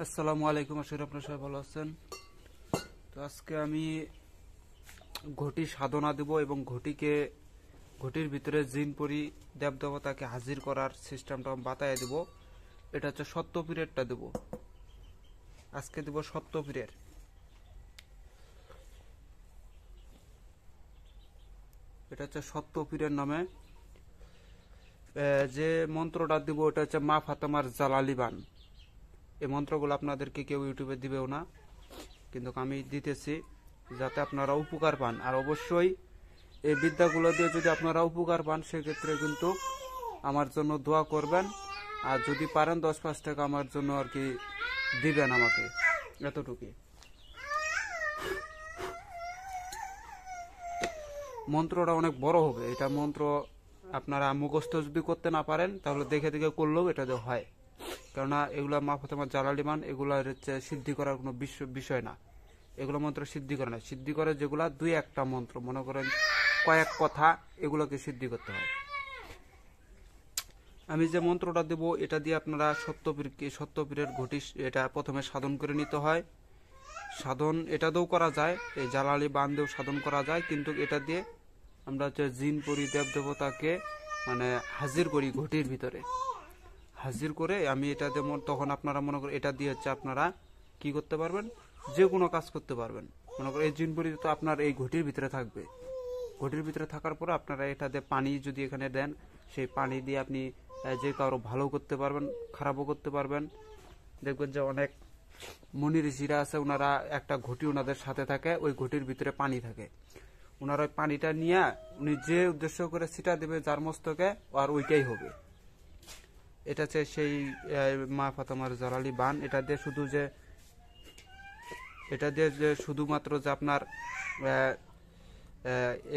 আসসালামু আলাইকুম, আশা করি আপনারা সবাই ভালো আছেন। তো আজকে আমি ঘটি সাধনা দেব এবং ঘটির ভিতরে জিন পরি দেবদেবতাকে হাজির করার সিস্টেমটা আমি বাতায় দেব। এটা হচ্ছে সত্যপীরেরটা দেব, আজকে দেব সত্যপীরের। এটা হচ্ছে সত্যপীরের নামে যে মন্ত্রটা দিব ওটা হচ্ছে মা ফাতেমার জালালি বান। এই মন্ত্রগুলো আপনাদেরকে কেউ ইউটিউবে দিবেও না, কিন্তু আমি দিতেছি যাতে আপনারা উপকার পান। আর অবশ্যই এই বিদ্যাগুলো দিয়ে যদি আপনারা উপকার পান সেক্ষেত্রে কিন্তু আমার জন্য দোয়া করবেন, আর যদি পারেন 10-5 টাকা আমার জন্য আর কি দিবেন আমাকে, এতটুকুই। মন্ত্রটা অনেক বড় হবে। এটা মন্ত্র আপনারা মুখস্থ যদি করতে না পারেন তাহলে দেখে দেখে করলেও এটা হয়, কেননা এগুলা মা ফাতেমার জালালি মান, এগুলা হচ্ছে সিদ্ধি করার কোনো বিষয় না। এগুলো মন্ত্র সিদ্ধি করে না, সিদ্ধি করে যেগুলা 2-1টা মন্ত্র, মনে করেন কয়েক কথা, এগুলোকে সিদ্ধি করতে হয়। আমি যে মন্ত্রটা দেব এটা দিয়ে আপনারা সত্যপীরের ঘটি এটা প্রথমে সাধন করে নিতে হয়। সাধন এটা দিয়েও করা যায়, এই জালালি বান দিয়েও সাধন করা যায়, কিন্তু এটা দিয়ে আমরা হচ্ছে জিন পরি দেবদেবতাকে মানে হাজির করি ঘটির ভিতরে। হাজির করে আমি এটা যেমন তখন আপনারা মনে করেন এটা দিয়ে হচ্ছে আপনারা কি করতে পারবেন, যে কোনো কাজ করতে পারবেন। মনে করেন এই জিনপুরি তো আপনার এই ঘটির ভিতরে থাকবে। ঘটির ভিতরে থাকার পরে আপনারা এটা দিয়ে পানি যদি এখানে দেন, সেই পানি দিয়ে আপনি যে কারো ভালো করতে পারবেন, খারাপও করতে পারবেন। দেখবেন যে অনেক মুনি ঋষিরা আছে, ওনারা একটা ঘটি ওনাদের সাথে থাকে, ওই ঘটির ভিতরে পানি থাকে। ওনারা ওই পানিটা নিয়ে উনি যে উদ্দেশ্য করে ছিটা দেবে যার মস্তকে, আর ওইটাই হবে। এটা হচ্ছে সেই মা ফাতেমার জালালি বান। এটা দিয়ে শুধুমাত্র যে আপনার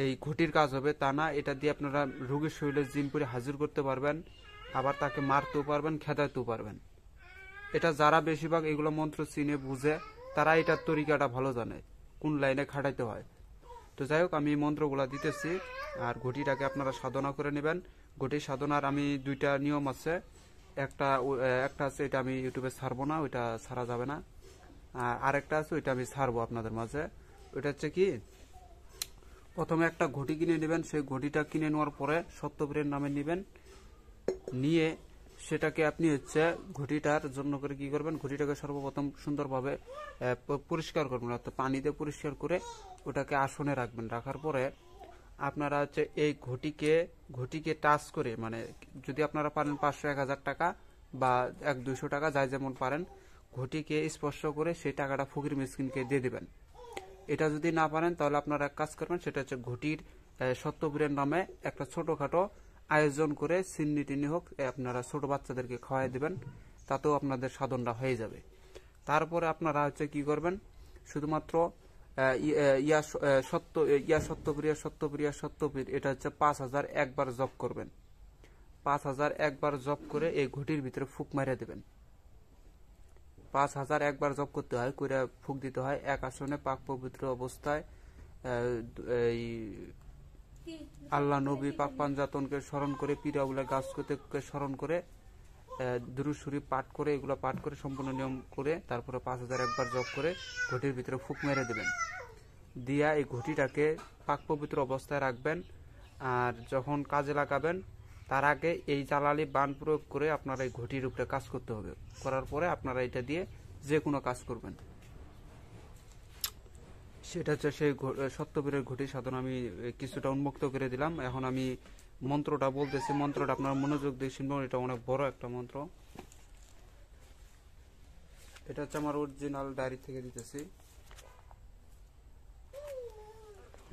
এই ঘটির কাজ হবে তা না, এটা দিয়ে আপনারা রোগীর শরীরে জিন পরি হাজির করতে পারবেন, আবার তাকে মারতেও পারবেন, খেদাইতেও পারবেন। এটা যারা বেশিরভাগ এগুলো মন্ত্র চিনে বুঝে তারা এটার তরিকাটা ভালো জানে, কোন লাইনে খাটাইতে হয়। তো যাই হোক, আমি মন্ত্রগুলা দিতেছি, আর ঘটিটাকে আপনারা সাধনা করে নেবেন। ঘটি সাধনার আমি 2টা নিয়ম আছে। একটা আছে, এটা আমি ইউটিউবে ছাড়বো না, ওইটা ছাড়া যাবে না। আর আরেকটা আছে, ওইটা আমি ছাড়বো আপনাদের মাঝে। ওইটা হচ্ছে কি, প্রথমে একটা ঘটি কিনে নেবেন। সেই ঘটিটা কিনে নেওয়ার পরে সত্যপীরের নামে নেবেন, নিয়ে সেটাকে আপনি হচ্ছে ঘটিটার জন্য করে কি করবেন, ঘটিটাকে সর্বপ্রথম সুন্দরভাবে পরিষ্কার করবেন, অর্থাৎ পানি দিয়ে পরিষ্কার করে ওটাকে আসনে রাখবেন। রাখার পরে আপনারা হচ্ছে এই ঘটিকে টাচ করে, মানে যদি আপনারা পারেন 500-1000 টাকা বা 100-200 টাকা, যাই যেমন পারেন, ঘটিকে স্পর্শ করে সেই টাকাটা ফকির মিসকিনকে দিয়ে দিবেন। এটা যদি না পারেন তাহলে আপনারা এক কাজ করবেন, সেটা হচ্ছে ঘটির সত্যপীরের নামে একটা ছোটখাটো আয়োজন করে সিন্নি টিনি হোক আপনারা ছোট বাচ্চাদেরকে খাওয়াই দিবেন, তাতেও আপনাদের সাধনটা হয়ে যাবে। তারপরে আপনারা হচ্ছে কি করবেন, শুধুমাত্র সত্যপীর এটা হচ্ছে 5000 একবার জপ করবেন। 5000 একবার জপ করে এই ঘটির ভিতরে ফুক মারিয়ে দেবেন। 5000 একবার জপ করতে হয়, কইরা ফুক দিতে হয় এক আসনে পাক পবিত্র অবস্থায়। এই আল্লাহ নবী পাক পাঞ্জাতনকে স্মরণ করে, পীরাউলা গাছকে স্মরণ করে, দুরূদ শরীফ পাঠ করে, এগুলো পাঠ করে সম্পূর্ণ নিয়ম করে তারপরে 5000 একবার জপ করে ঘটির ভিতরে ফুক মেরে দেবেন। দিয়া এই ঘটিটাকে পাক পবিত্র অবস্থায় রাখবেন। আর যখন কাজে লাগাবেন তার আগে এই জালালি বান প্রয়োগ করে আপনারা এই ঘটির উপরে কাজ করতে হবে। করার পরে আপনারা এটা দিয়ে যে কোনো কাজ করবেন। সেটা হচ্ছে সেই সত্যপীরের ঘটি সাধন। আমি কিছুটা উন্মুক্ত করে দিলাম, এখন আমি মন্ত্রটা বলতেছি। মন্ত্রটা আপনারা মনোযোগ দিয়ে শুনবেন, এটা অনেক বড় একটা মন্ত্র। এটা হচ্ছে আমার অরিজিনাল ডায়েরি থেকে দিতেছি।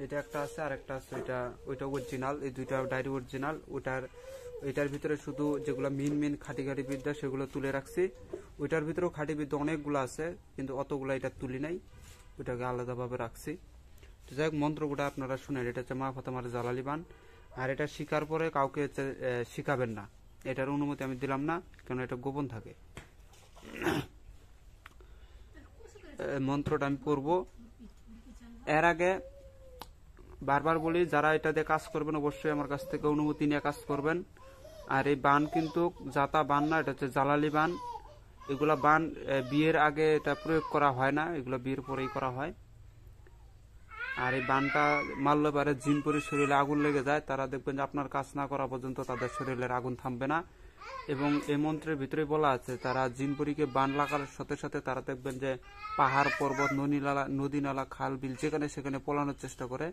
এটা একটা আছে, আর একটা আছে, ওইটা অরিজিনাল। এই 2টা ডায়েরি অরিজিনাল। ওইটার ভিতরে শুধু যেগুলো মেন খাঁটি বিদ্যা সেগুলো তুলে রাখছি। ওইটার ভিতরেও খাঁটি বিদ্যা অনেকগুলো আছে, কিন্তু অতগুলো এটা তুলি নাই, ওইটাকে আলাদাভাবে রাখছি। তো যাই হোক, মন্ত্রগুলো আপনারা শুনেন। এটা হচ্ছে মা ফাতেমার জালালি বান। আর এটা শিকার পরে কাউকে শিখাবেন না, এটার অনুমতি আমি দিলাম না, কারণ এটা গোপন থাকে। মন্ত্রটা আমি পড়বো। এর আগে বারবার বলি, যারা এটা দিয়ে কাজ করবেন অবশ্যই আমার কাছ থেকে অনুমতি নিয়ে কাজ করবেন। আর এই বান কিন্তু জাতা বান না, এটা হচ্ছে জালালি বান। এগুলা বান বিয়ের আগে এটা প্রয়োগ করা হয় না, এগুলো বিয়ের পরেই করা হয়। আর এই বানটা মারলে পারে জিনপুরির শরীরে আগুন লেগে যায়, তারা দেখবেন যে আপনার কাজ না করা পর্যন্ত তাদের শরীরের আগুন থামবে না। এবং এই মন্ত্রের ভিতরে বলা আছে তারা জিনপুরিকে বান লাগার সাথে সাথে তারা দেখবেন যে পাহাড় পর্বত নদী নালা খাল বিল যেখানে সেখানে পলানোর চেষ্টা করে,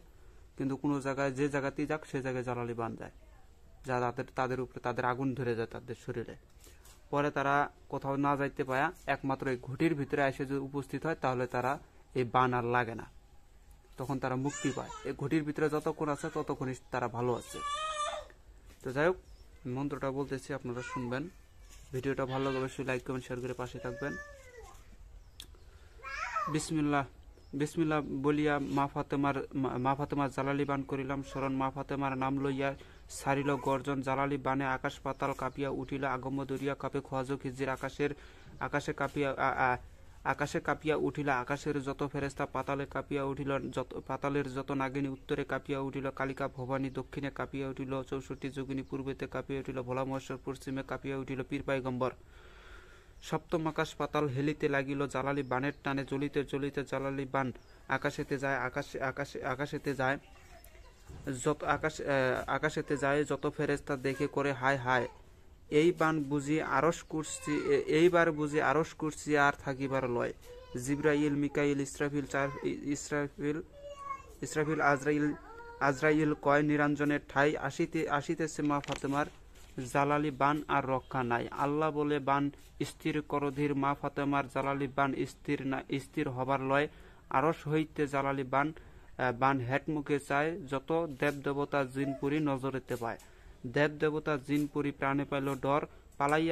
কিন্তু কোনো জায়গায় যে জায়গাতেই যাক সে জায়গায় জ্বালালি বান যায়, যা তাদের উপরে তাদের আগুন ধরে যায় তাদের শরীরে। পরে তারা কোথাও না যাইতে পায়া একমাত্র এই ঘটির ভিতরে এসে যদি উপস্থিত হয় তাহলে তারা এই বান আর লাগে না, তখন তারা মুক্তি পায়। এই ঘটির ভিতরে যতক্ষণ আছে ততক্ষণই তারা ভালো আছে। তো যাই হোক, মন্ত্রটা বলতেছি, আপনারা শুনবেন। ভিডিওটা ভালো লাগলে অবশ্যই লাইক কমেন্ট শেয়ার করে পাশে থাকবেন। বিসমিল্লাহ বিসমিল্লাহ বলিয়া মা ফাতেমার জালালি বান করিলাম স্মরণ। মা ফাতেমার নাম লইয়া সারিল গর্জন, জালালি বানে আকাশ পাতাল কাঁপিয়া উঠিল। আগম্য দরিয়া কাপে খোয়াজ খিজির আকাশে কাঁপিয়া উঠিল। আকাশের যত ফেরেস্তা পাতালে কাঁপিয়া উঠিল। পাতালের যত নাগিনী উত্তরে কাঁপিয়া উঠিল। কালিকা ভবানী দক্ষিণে কাঁপিয়া উঠিল। 64 যোগিনী পূর্বেতে কাঁপিয়া উঠিল। ভোলা মহেশ্বর পশ্চিমে কাঁপিয়া উঠিল। পীর পয়গম্বর। সপ্তম আকাশ পাতাল হেলিতে লাগিল। জালালি বানের টানে জ্বলিতে জ্বলিতে জালালি বান আকাশেতে যায়। আকাশেতে যায় যত ফেরেস্তা দেখে করে হায় হায়। এইবার বুঝি আরশ কুরসি আর থাকিবার লয়। জিব্রাইল মিকাইল ইসরাফিল আজরাইল কয় নিরঞ্জনের ঠাই আসিতেছে মা ফাতেমার জালালি বান আর রক্ষা নাই। আল্লাহ বলে বান স্থির করধীর। মা ফাতেমার জালালি বান স্থির হবার লয়। আরশ হইতে জালালি বান হেট মুখে চায়। যত দেব দেবতা জিনপুরি নজরেতে পায়। দেব দেবতা জিনপুরি প্রাণে পাইল ডর। পালাই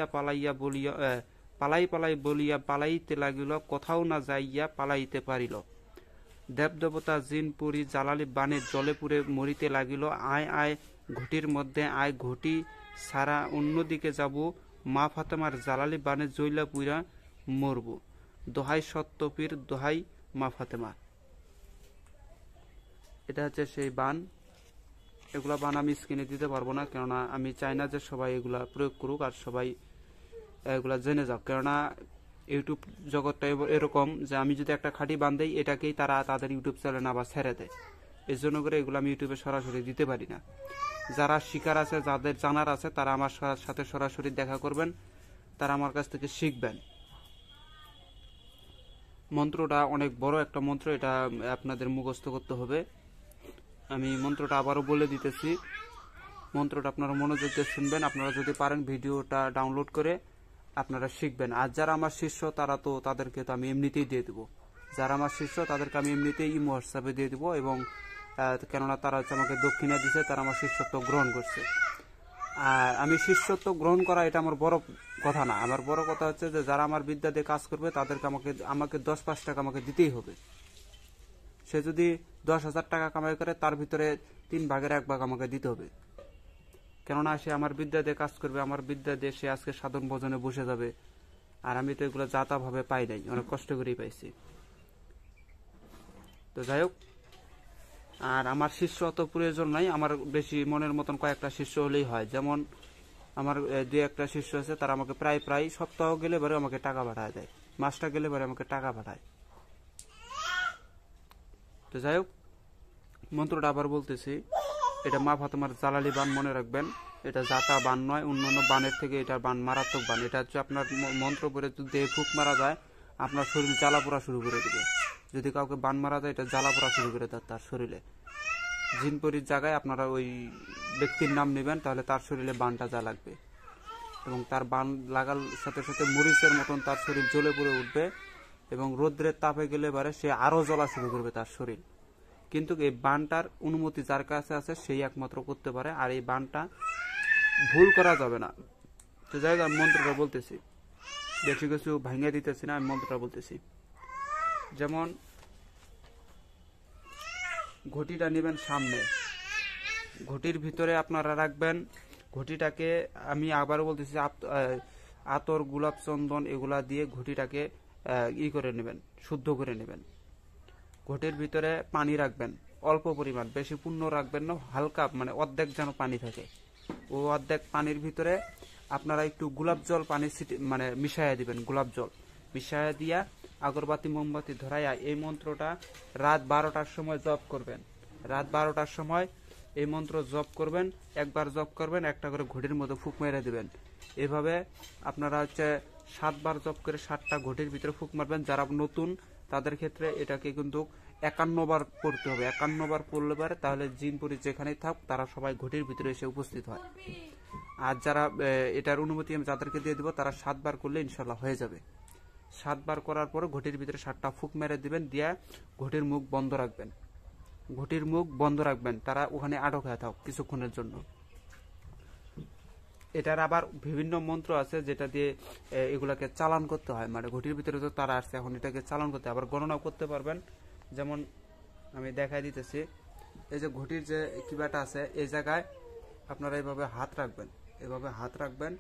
বলিয়া পালাইতে লাগিল। কোথাও না যাইয়া পালাইতে পারিল। দেব দেবতা জিনপুরি জালালি বানে জলে পুড়ে মরিতে লাগিল। আয় ঘটির মধ্যে আয়, ঘটি সারা অন্যদিকে যাব। মা ফাতেমার জালালি বানে জইলা পুইরা মরব। দোহাই সত্যপীর, দোহাই মা ফাতেমা। এটা হচ্ছে সেই বান। এগুলা বান আমি স্ক্রিনে দিতে পারবো না, কেননা আমি চাই না যে সবাই এগুলা প্রয়োগ করুক আর সবাই এগুলা জেনে যাক। কেননা ইউটিউব জগৎটা এরকম যে আমি যদি একটা খাঁটি বান দেই এটাকেই তারা তাদের ইউটিউব চ্যানেলে আবার ছেড়ে দেয়। এই জন্য করে এগুলো আমি ইউটিউবে সরাসরি দিতে পারি না। যারা শিকার আছে, যাদের জানার আছে, তারা আমার সাথে সরাসরি দেখা করবেন, তারা আমার কাছ থেকে শিখবেন। মন্ত্রটা অনেক বড় একটা মন্ত্র, এটা আপনাদের মুখস্থ করতে হবে। আমি মন্ত্রটা আবারও বলে দিতেছি, মন্ত্রটা আপনারা মনোযোগ দিয়ে শুনবেন। আপনারা যদি পারেন ভিডিওটা ডাউনলোড করে আপনারা শিখবেন। আর যারা আমার শিষ্য তাদেরকে তো আমি এমনিতেই দিয়ে দেবো। যারা আমার শিষ্য তাদেরকে আমি এমনিতেই ইমো হোয়াটসঅ্যাপে দিয়ে দেবো। এবং কেননা তারা হচ্ছে আমাকে দক্ষিণা দিছে, তারা আমার শিষ্যত্ব গ্রহণ করছে। আর আমি শিষ্যত্ব গ্রহণ করা এটা আমার বড় কথা না। আমার বড় কথা হচ্ছে যে যারা আমার বিদ্যা দিয়ে কাজ করবে তাদেরকে আমাকে 10-5 টাকা আমাকে দিতেই হবে। সে যদি 10,000 টাকা কামাই করে তার ভিতরে 3 ভাগের 1 ভাগ আমাকে দিতে হবে। কেননা সে আমার বিদ্যা দিয়ে কাজ করবে, আমার বিদ্যা দিয়ে সে আজকে সাধন ভোজনে বসে যাবে। আর আমি তো এগুলো যাতা ভাবে পাই নাই, অনেক কষ্ট করেই পাইছি। তো যাই হোক, আর আমার শিষ্য অত প্রয়োজন নাই। আমার বেশি মনের মতন কয়েকটা শিষ্য হলেই হয়। যেমন আমার 2-1টা শিষ্য আছে, তারা আমাকে প্রায় সপ্তাহ গেলে পরে আমাকে টাকা পাঠায় দেয়, মাসটা গেলে পরে আমাকে টাকা পাঠায়। তো যাই হোক, মন্ত্রটা আবার বলতেছি। এটা মা ফাতেমার জালালি বান, মনে রাখবেন। এটা জাতা বান নয়, অন্যান্য বানের থেকে এটা বান মারাত্মক বান। এটা হচ্ছে আপনার মন্ত্র পরে যদি ফুক মারা যায় আপনার শরীর জ্বালা পোড়া শুরু করে দেবে। যদি কাউকে বান মারা যায় এটা জ্বালা পোড়া শুরু করে দেয় তার শরীরে। জিনপরির জায়গায় আপনারা ওই ব্যক্তির নাম নেবেন, তাহলে তার শরীরে বানটা যা লাগবে। এবং তার বান লাগার সাথে সাথে মরিচের মতন তার শরীর জ্বলে পড়ে উঠবে। এবং রোদ্রের তাপে গেলে পরে সে আরো জ্বলা শুরু করবে তার শরীর। কিন্তু এই বানটার অনুমতি যার কাছে আছে সেই একমাত্র করতে পারে। আর এই বানটা ভুল করা যাবে না। তো যাই হোক, আমি মন্ত্রটা বলতেছি, বেশি কিছু ভাঙিয়ে দিতেছি না, আমি মন্ত্রটা বলতেছি। যেমন ঘটিটা নেবেন সামনে, ঘটির ভিতরে আপনারা রাখবেন। ঘটিটাকে আমি আবারও বলতেছি, আতর, গোলাপ, চন্দন এগুলা দিয়ে ঘটিটাকে করে নেবেন, শুদ্ধ করে নেবেন। ঘটির ভিতরে পানি রাখবেন অল্প পরিমাণ, বেশি পূর্ণ রাখবেন না, হালকা, মানে অর্ধেক যেন পানি থাকে। ও অর্ধেক পানির ভিতরে আপনারা একটু গোলাপ জল পানি মানে মিশাইয়া দিবেন, গোলাপ জল মিশাইয়া দিয়া আগরবাতি মোমবাতি ধরাইয়া এই মন্ত্রটা রাত 12টার সময় জপ করবেন। রাত 12টার সময় এই মন্ত্র জপ করবেন, একবার জপ করবেন, একটা করে ঘটির মধ্যে ফুক মেরে দিবেন। এভাবে আপনারা 7 বার জপ করে 7টা ঘটির ভিতরে ফুক মারবেন। যারা নতুন তাদের ক্ষেত্রে এটাকে কিন্তু 51 বার পড়তে হবে। 51 বার পড়লে পারে তাহলে জিনপুরি যেখানেই থাক তারা সবাই ঘটির ভিতরে এসে উপস্থিত হয়। আর যারা এটার অনুমতি আমি যাদেরকে দিয়ে দিব তারা 7 বার করলে ইনশাল্লাহ হয়ে যাবে। 7 বার করার পরে ঘটির ভিতরে 7টা ফুক মেরে দিবেন, দিয়া ঘটির মুখ বন্ধ রাখবেন। ঘটির মুখ বন্ধ রাখবেন, তারা ওখানে আটক হয়ে থাক কিছুক্ষণের জন্য। এটার আবার বিভিন্ন মন্ত্র আছে যেটা দিয়ে এগুলাকে চালান করতে হয়, মানে ঘটির ভিতরে তো তারা আসছে, এখন এটাকে চালান করতে আবার গণনাও করতে পারবেন। যেমন আমি দেখাই দিতেছি, এই যে ঘটির যে কিবাটা আছে এই জায়গায় আপনারা এইভাবে হাত রাখবেন, এভাবে হাত রাখবেন,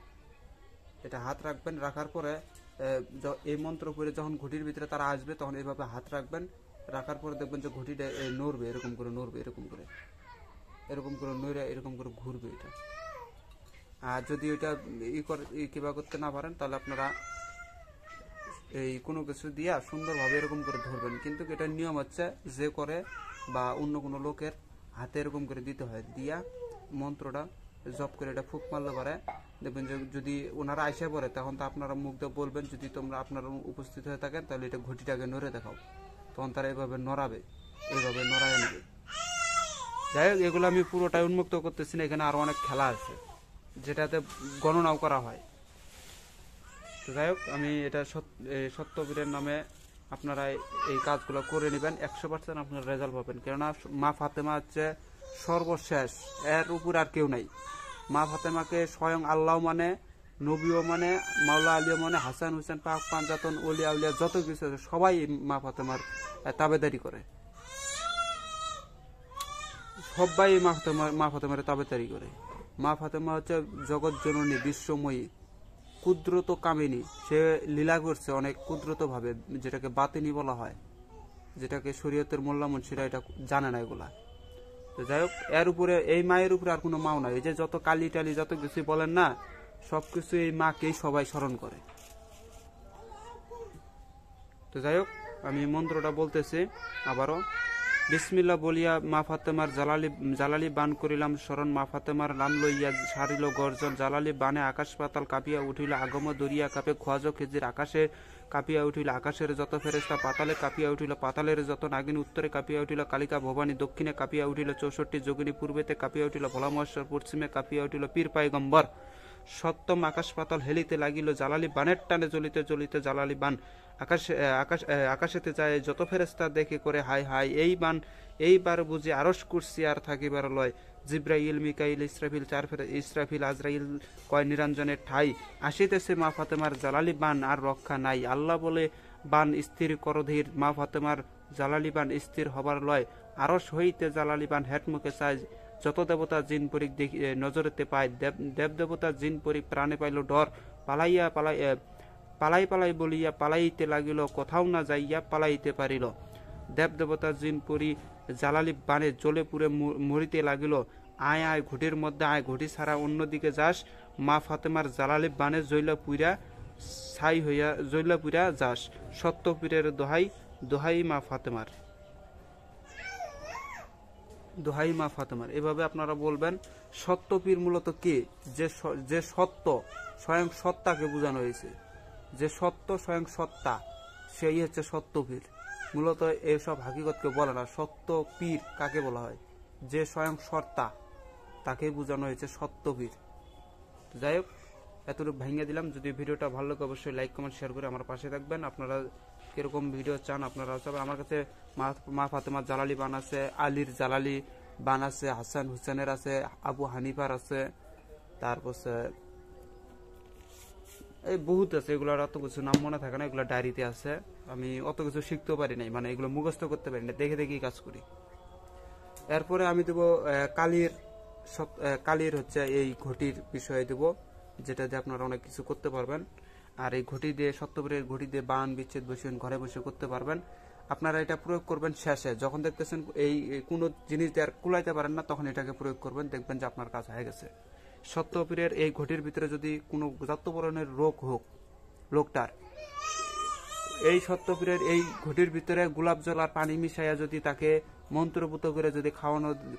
এটা হাত রাখবেন। রাখার পরে এই মন্ত্র পড়ে যখন ঘটির ভিতরে তারা আসবে তখন এইভাবে হাত রাখবেন। রাখার পরে দেখবেন যে ঘটিটা নড়বে, এরকম করে নড়বে, এরকম করে নড়ে এরকম করে ঘুরবে এটা। আর যদি ওইটা কিবা করতে না পারেন তাহলে আপনারা এই কোনো কিছু দিয়া সুন্দরভাবে এরকম করে ধরবেন। কিন্তু এটার নিয়ম হচ্ছে যে করে বা অন্য কোনো লোকের হাতে এরকম করে দিতে হয়, দিয়া মন্ত্রটা জপ করে এটা ফুক মারলে পারে দেখবেন যে যদি ওনারা আইসা পড়ে তখন তো আপনারা মুখ দিয়ে বলবেন, যদি তোমরা আপনারা উপস্থিত হয়ে থাকেন তাহলে এটা ঘটিটাকে নড়ে দেখাও, তখন তারা এইভাবে নড়াবে, এইভাবে নড়ায় নেবে। যাই হোক, এগুলো আমি পুরোটাই উন্মুক্ত করতেছি না, এখানে আরো অনেক খেলা আছে যেটাতে গণনাও করা হয়। তো যাই হোক, আমি এটা সত্যবীরের নামে আপনারা এই কাজগুলো করে নেবেন, 100% আপনারা রেজাল্ট পাবেন। কেননা মা ফাতেমা হচ্ছে সর্বশেষ, এর উপর আর কেউ নাই। মা ফাতেমাকে স্বয়ং আল্লাহ মানে, নবীও মানে, মাওলা আলিও মানে, হাসান হুসেন পাক পাঞ্জাতন ওলিয়া উলিয়া যত কিছু আছে সবাই মা ফাতেমার তাবেদারি করে, সবাই মা ফাতেমার তাবেদারি করে। মা ফাতেমা হচ্ছে জগৎ জননী, বিশ্বময়ী, কুদরত কামিনী। সে লীলা করছে অনেক কুদরত ভাবে, যেটাকে বাতিনি বলা হয়, যেটাকে শরীয়তের মোল্লা মুন্সিরা এটা জানে না এগুলা। তো যাই হোক, এর উপরে এই মায়ের উপরে আর কোনো মাও নাই। এই যে যত কালি টালি যত কিছু বলেন না, সবকিছু এই মাকেই সবাই স্মরণ করে। তো যাই হোক, আমি মন্ত্রটা বলতেছি আবারও। বিসমিল্লাহ বলিয়া মা ফাতেমার জালালি বান করিলাম স্মরণ, মা ফাতেমার নাম লইয়া সারিল গর্জন, জালালি বানে আকাশ পাতাল কাঁপিয়া উঠিল, আগম দরিয়া কাপে খোয়াজ খেজির আকাশে কাঁপিয়া উঠিল, আকাশের যত ফেরেশতা পাতালে কাঁপিয়া উঠিল, পাতালের যত নাগিন উত্তরে কাঁপিয়া উঠিল, কালিকা ভবানী দক্ষিণে কাঁপিয়া উঠিল, 64 যোগিনী পূর্বেতে কাঁপিয়া উঠিল, ভোলা মহেশ্বর পশ্চিমে কাঁপিয়া উঠিল, পীর পাইগম্বর সপ্তম আকাশ পাতাল হেলিতে লাগিল, জালালি বানের টানে জ্বলিতে জ্বলিতে জালালি বান আকাশেতে যায়, যত ফেরেশতা দেখে করে হাই হাই, এইবার বুঝি আরশ কুরসি আর থাকিবার লয়, জিব্রাইল মিকাইল ইসরাফিল ইসরাফিল আজরাইল কয় নিরঞ্জনের ঠাই, আসিতেছে মা ফাতেমার জালালি বান আর রক্ষা নাই, আল্লাহ বলে বান স্থির করধীর, মা ফাতেমার জালালি বান স্থির হবার লয়, আরশ হইতে জালালি বান হেট মুখে চায়, যত দেবতা জিন পরিক দেখি নজরেতে পায়, দেব দেবতা জিন পরিক প্রাণে পাইল ডর, পালাই পালাই বলিয়া পালাইতে লাগিল, কোথাও না যাইয়া পালাইতে পারিল, দেব দেবতা জিন পরি জালালি বানে জ্বলে পুড়ে মরিতে লাগিল, আয় আয় ঘটির মধ্যে আয়, ঘটি ছাড়া অন্যদিকে যাস, মা ফাতেমার জালালি বানে জৈলা পুইরা ছাই হইয়া জৈলা পুইরা যাস, সত্য পীরের দোহাই দোহাই মা ফাতেমার, দোহাই মা ফাতেমার। এভাবে আপনারা বলবেন। সত্যপীর মূলত কে? যে সত্য, স্বয়ং সত্তাকে বোঝানো হয়েছে, যে সত্য স্বয়ং সত্তা, সেই হচ্ছে সত্যপীর। মূলত এইসব হাকিকতকে বলে না। সত্য পীর কাকে বলা হয়? যে স্বয়ং সত্তা, তাকেই বোঝানো হয়েছে সত্যপীর। যাই হোক, এতটুকু ভেঙে দিলাম। যদি ভিডিওটা ভালো লাগে অবশ্যই লাইক কমেন্ট শেয়ার করে আমার পাশে থাকবেন। আপনারা কিরকম ভিডিও চান আপনারা সবাই। আমার কাছে মা ফাতেমার জালালি বান আছে, আলীর জালালি বান আছে, হাসান হুসেনের আছে, আবু হানিফার আছে, তারপর এই বহুত আছে। এগুলোর অত কিছু নাম মনে থাকে না, এগুলো ডায়েরিতে আছে। আমি অত কিছু শিখতেও পারি নাই, মানে এগুলো মুখস্থ করতে পারি না, দেখে দেখেই কাজ করি। এরপরে আমি দেব কালির হচ্ছে এই ঘটির বিষয়ে দেব, যেটা দিয়ে আপনারা অনেক কিছু করতে পারবেন। আর এই ঘটি দিয়ে সত্যপীরের ঘটি দিয়ে বান বিচ্ছেদ বসে ঘরে বসে করতে পারবেন। আপনারা এটা প্রয়োগ করবেন শেষে, যখন দেখতেছেন এই কোনো জিনিস দিয়ে আর কুলাইতে পারেন না, তখন এটাকে প্রয়োগ করবেন, দেখবেন যে আপনার কাজ হয়ে গেছে। সত্যপীরের এই ঘটির ভিতরে যদি কোনো যত ধরনের রোগ হোক লোকটার, এই সত্যপীরের এই ঘটির ভিতরে গোলাপ জল আর পানি মিশাইয়া যদি তাকে মন্ত্রপুত করে যদি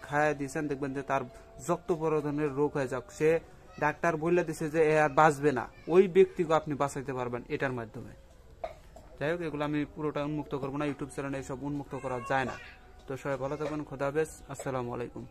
খাওয়াই দিয়েছেন, দেখবেন যে তার যত বড় ধরনের রোগ হয়ে যাক, সে ডাক্তার বলে দিছে যে আর বাঁচবে না, ওই ব্যক্তিকে আপনি বাঁচাইতে পারবেন এটার মাধ্যমে। যাই হোক, এগুলো আমি পুরোটা উন্মুক্ত করবো না, ইউটিউব চ্যানেলে এসব উন্মুক্ত করা যায় না। তো সবাই ভালো থাকবেন, খোদা হাফেজ, আসসালামু আলাইকুম।